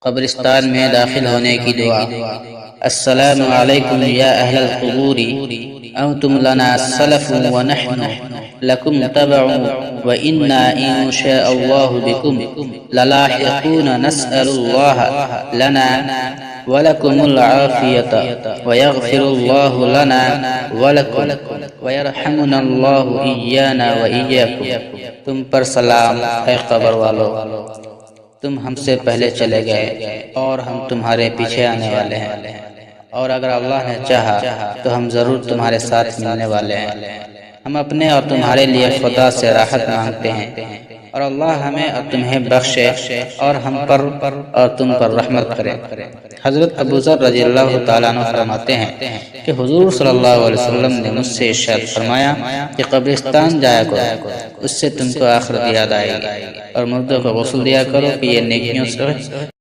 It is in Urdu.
قبرستان میں داخل ہونے کی دعا۔ السلام علیکم یا اہل القبور، انتم لنا سلف ونحن لکم تبع وإنا ان شاء اللہ بکم للاحقون، نسأل اللہ لنا ولکم العافیۃ ویغفر اللہ لنا ولکم ویرحمنا اللہ ایانا وإیاکم۔ تم پر سلام اے قبر والو، تم ہم سے پہلے چلے گئے اور ہم تمہارے پیچھے آنے والے ہیں، اور اگر اللہ نے چاہا تو ہم ضرور تمہارے ساتھ ملنے والے ہیں۔ ہم اپنے اور تمہارے لیے خدا سے راحت مانگتے ہیں، اور اللہ ہمیں اور تمہیں بخشے اور ہم پر اور تم پر رحمت کرے۔ حضرت ابو ذر رضی اللہ تعالیٰ عنہ فرماتے ہیں کہ حضور صلی اللہ علیہ وسلم نے مجھ سے ارشاد فرمایا کہ قبرستان جایا کرو، اس سے تم کو آخرت یاد آئے گی، اور مردوں کو غسل دیا کرو کہ یہ نیکیوں سے